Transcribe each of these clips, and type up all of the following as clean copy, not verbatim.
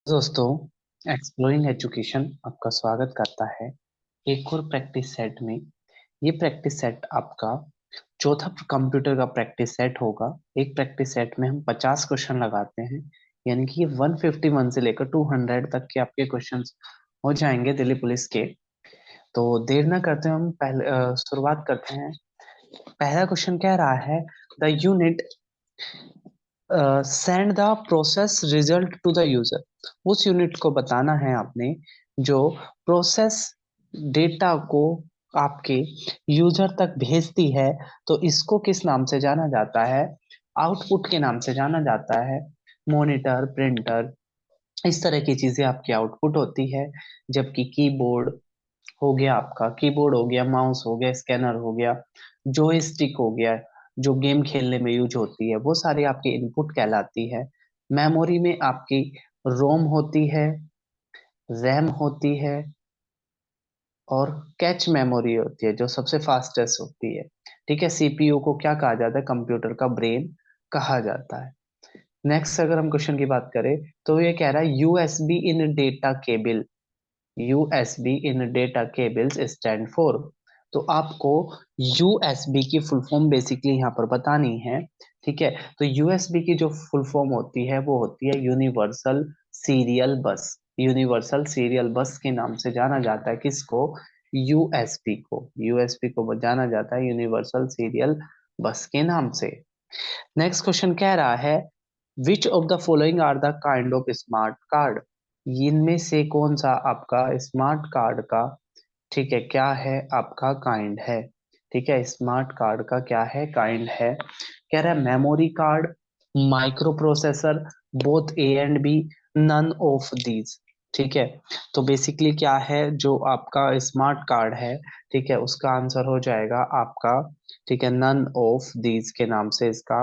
दोस्तों, exploring education आपका स्वागत करता है एक और प्रैक्टिस सेट में। ये प्रैक्टिस सेट आपका चौथा कंप्यूटर का प्रैक्टिस सेट होगा। एक प्रैक्टिस सेट में हम 50 क्वेश्चन लगाते हैं, यानी कि ये 151 से लेकर 200 तक के आपके क्वेश्चंस हो जाएंगे दिल्ली पुलिस के। तो देर ना करते हुए हम पहले शुरुआत करते हैं। पहला क्वेश्चन कह रहा है, the unit send the process result to the user. उस यूनिट को बताना है आपने जो प्रोसेस डेटा को आपके यूजर तक भेजती है। तो इसको किस नाम से जाना जाता है? आउटपुट के नाम से जाना जाता है। मॉनिटर, प्रिंटर, इस तरह की चीजें आपकी आउटपुट होती है। जबकि कीबोर्ड हो गया, आपका कीबोर्ड हो गया, माउस हो गया, स्कैनर हो गया, जॉयस्टिक हो गया, जो गेम खेलने में यूज होती है, वो सारी आपकी इनपुट कहलाती है। मेमोरी में आपकी रोम होती है, रैम होती है, और कैच मेमोरी होती है जो सबसे फास्टेस्ट होती है। ठीक है, सीपीयू को क्या कहा जाता है? कंप्यूटर का ब्रेन कहा जाता है। नेक्स्ट अगर हम क्वेश्चन की बात करें, तो ये कह रहा है USB in data cable. USB in data cables stand for. तो आपको यूएसबी की फुल फॉर्म बेसिकली यहाँ पर बतानी है। ठीक है, तो यूएसबी की जो फुल फॉर्म होती है वो होती है यूनिवर्सल सीरियल बस। यूनिवर्सल सीरियल बस के नाम से जाना जाता है किसको? यूएसबी को। यूएसबी को जाना जाता है यूनिवर्सल सीरियल बस के नाम से। नेक्स्ट क्वेश्चन कह रहा है, which of the following are the kind of smart card. इनमें से कौन सा आपका स्मार्ट कार्ड का, ठीक है, क्या है आपका काइंड है? ठीक है, स्मार्ट कार्ड का क्या है काइंड है? कह रहा है memory card, microprocessor, both A and B, none of these. ठीक है, तो बेसिकली क्या है जो आपका स्मार्ट कार्ड है? ठीक है, उसका आंसर हो जाएगा आपका, ठीक है, नन ऑफ दीज के नाम से इसका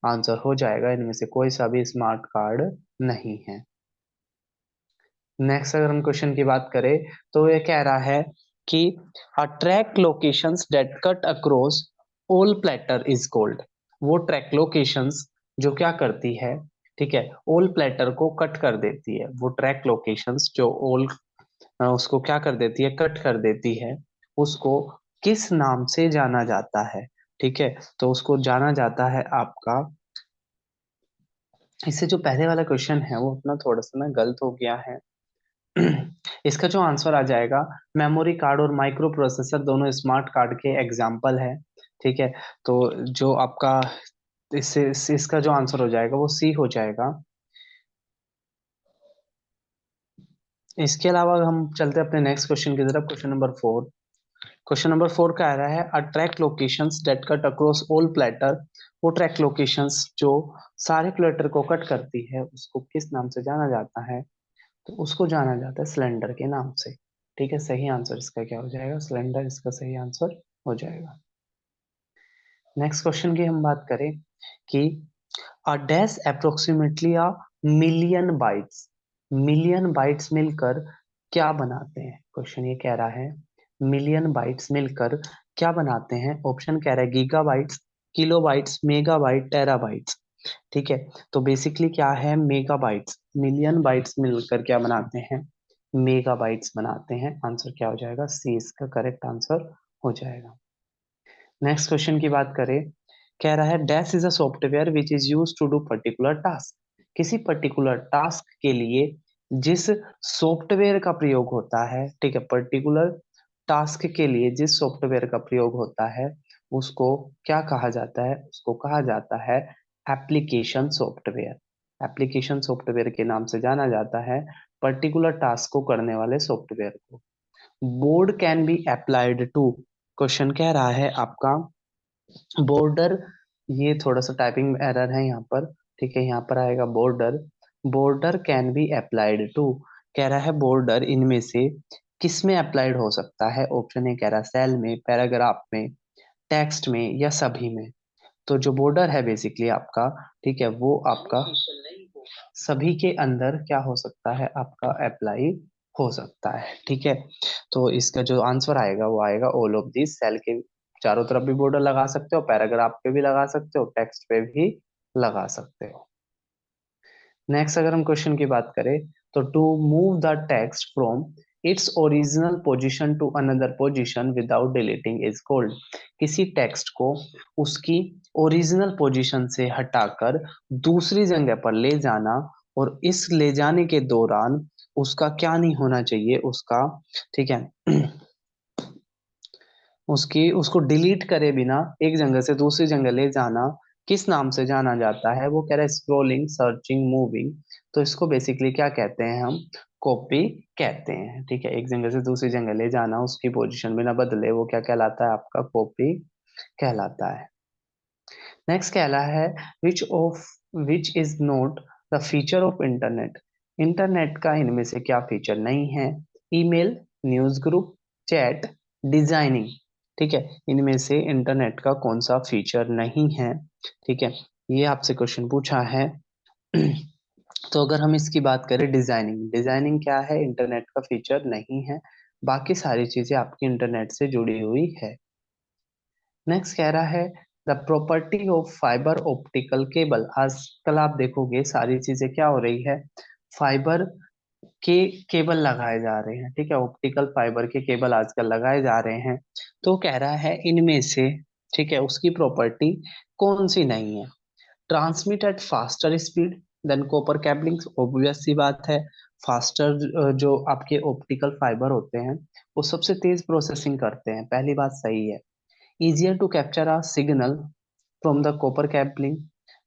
आंसर हो जाएगा। इनमें से कोई सा भी स्मार्ट कार्ड नहीं है। नेक्स्ट अगर हम क्वेश्चन की बात करें, तो ये कह रहा है कि a track locations that cut across all platter is called. वो ट्रैक लोकेशंस जो क्या करती है? ठीक है, ऑल प्लेटर को कट कर देती है। वो ट्रैक लोकेशंस जो ऑल उसको क्या कर देती है? कट कर देती है। उसको किस नाम से जाना जाता है? ठीक है, तो उसको जाना जाता है आपका, इससे जो पहले वाला क्वेश्चन है वो अपना थोड़ा सा ना गलत हो गया है। इसका जो आंसर आ जाएगा, मेमोरी कार्ड और माइक्रो प्रोसेसर दोनों स्मार्ट कार्ड के एग्जाम्पल है। ठीक है, तो जो आपका इसका जो आंसर हो जाएगा वो सी हो जाएगा। इसके अलावा हम चलते हैं अपने नेक्स्ट क्वेश्चन की तरफ। Question number 4। क्वेश्चन नंबर 4 का आ रहा है, a track locations that cut across all platter. वो ट्रैक लोकेशंस जो सारे प्लेटर को कट करती है उसको किस नाम से जाना जाता है? तो उसको जाना जाता है सिलेंडर के नाम से। ठीक है, सही आंसर इसका क्या हो जाएगा? सिलेंडर इसका सही आंसर हो जाएगा। नेक्स्ट क्वेश्चन की हम बात करें कि a dash approximately a million bytes. Million bytes मिलकर क्या बनाते हैं? क्वेश्चन ये कह रहा है मिलियन बाइट्स मिलकर क्या बनाते हैं। ऑप्शन कह रहा है gigabytes, kilobytes, megabyte, terabytes. ठीक है, तो बेसिकली क्या है? Mega bytes. मिलियन बाइट्स मिलकर क्या बनाते हैं? मेगा बाइट्स बनाते हैं। आंसर क्या हो जाएगा? सी इसका करेक्ट आंसर हो जाएगा। नेक्स्ट क्वेश्चन की बात करें, कह रहा है dash is a software which is use to do particular task. किसी पर्टिकुलर टास्क के लिए जिस सॉफ्टवेयर का प्रयोग होता है, ठीक है, पर्टिकुलर टास्क के लिए जिस सॉफ्टवेयर का प्रयोग होता है उसको क्या कहा जाता है? उसको कहा जाता है एप्लीकेशन सॉफ्टवेयर। एप्लीकेशन सॉफ्टवेयर के नाम से जाना जाता है पर्टिकुलर टास्क को करने वाले सॉफ्टवेयर को। Board can be applied to. Question कह रहा है आपका बॉर्डर, ये थोड़ा सा टाइपिंग एरर है यहाँ पर। ठीक है, यहाँ पर आएगा border. Border can be applied to. कह रहा है बॉर्डर इनमें से किस में अप्लाइड हो सकता है? ऑप्शन ए कह रहा है सेल में, पैराग्राफ में, टेक्स्ट में, या सभी में। तो जो बॉर्डर है बेसिकली आपका, ठीक है, वो आपका सभी के अंदर क्या हो सकता है? आपका अप्लाई हो सकता है। ठीक है, तो इसका जो आंसर आएगा वो आएगा ऑल ऑफ दिस। सेल के चारों तरफ भी बॉर्डर लगा सकते हो, पैराग्राफ पे भी लगा सकते हो, टेक्स्ट पे भी लगा सकते हो। नेक्स्ट अगर हम क्वेश्चन की बात करें, तो to move the text from its original position to another position without deleting is called. किसी टेक्स्ट को उसकी ओरिजिनल पोजीशन से हटाकर दूसरी जगह पर ले जाना, और इस ले जाने के दौरान उसका क्या नहीं होना चाहिए, उसका, ठीक है, उसकी उसको डिलीट करे बिना एक जगह से दूसरी जगह ले जाना किस नाम से जाना जाता है? वो कह रहा है स्क्रोलिंग, सर्चिंग, मूविंग। तो इसको बेसिकली क्या कहते हैं हम? कॉपी कहते हैं। ठीक है, एक जगह से दूसरी जगह ले जाना, उसकी पोजीशन बिना बदले, वो क्या कहलाता है? आपका कॉपी कहलाता है। नेक्स्ट कहला है which is not the feature of internet. Internet का इनमें से क्या फीचर नहीं है? Email, news group, chat, designing. ठीक है, इनमें से इंटरनेट का कौन सा फीचर नहीं है? ठीक है, ये आपसे क्वेश्चन पूछा है। तो अगर हम इसकी बात करें, डिजाइनिंग, डिजाइनिंग क्या है? इंटरनेट का फीचर नहीं है। बाकी सारी चीजें आपकी इंटरनेट से जुड़ी हुई है। नेक्स्ट कह रहा है the property of fibre optical cable. आजकल आप देखोगे सारी चीजें क्या हो रही है, फाइबर के केबल लगाए जा रहे हैं। ठीक है, ऑप्टिकल फाइबर के केबल आजकल लगाए जा रहे हैं। तो कह रहा है इनमें से, ठीक है, उसकी प्रॉपर्टी कौन सी नहीं है? Transmit at faster speed than copper cabling. Obvious सी बात है, फास्टर जो आपके ऑप्टिकल फाइबर होते हैं वो सबसे तेज प्रोसेसिंग करते हैं, पहली बात सही है। easier to capture a signal from the copper cabling।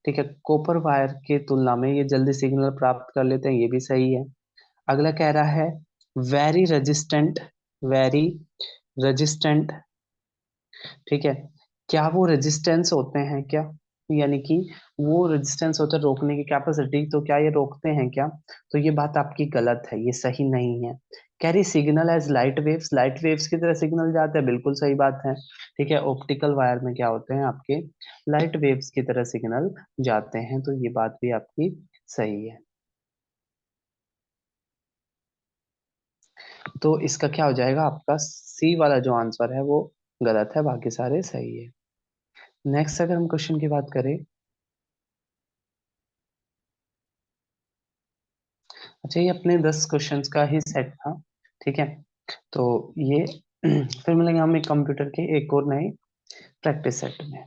ठीक है, कॉपर वायर के तुलना में ये जल्दी सिग्नल प्राप्त कर लेते हैं, ये भी सही है। अगला कह रहा है वेरी रेजिस्टेंट, वेरी रेजिस्टेंट। ठीक है, क्या वो रेजिस्टेंस होते हैं क्या? यानी कि वो रेजिस्टेंस होते हैं रोकने की कैपेसिटी, तो क्या ये रोकते हैं क्या? तो ये बात आपकी गलत है, ये सही नहीं है। Carry signal as light waves, light waves की तरह सिग्नल जाते हैं, बिल्कुल सही बात है। ठीक है, ऑप्टिकल वायर में क्या होते हैं आपके? लाइट वेव्स की तरह सिग्नल जाते हैं, तो ये बात भी आपकी सही है। तो इसका क्या हो जाएगा? आपका सी वाला जो आंसर है वो गलत है, बाकी सारे सही है। नेक्स्ट अगर हम क्वेश्चन की बात करें, अच्छा ये अपने 10 क्वेश्चंस का ही सेट था। ठीक है, तो ये फिर मिलेंगे हम एक कंप्यूटर के एक और नए प्रैक्टिस सेट में।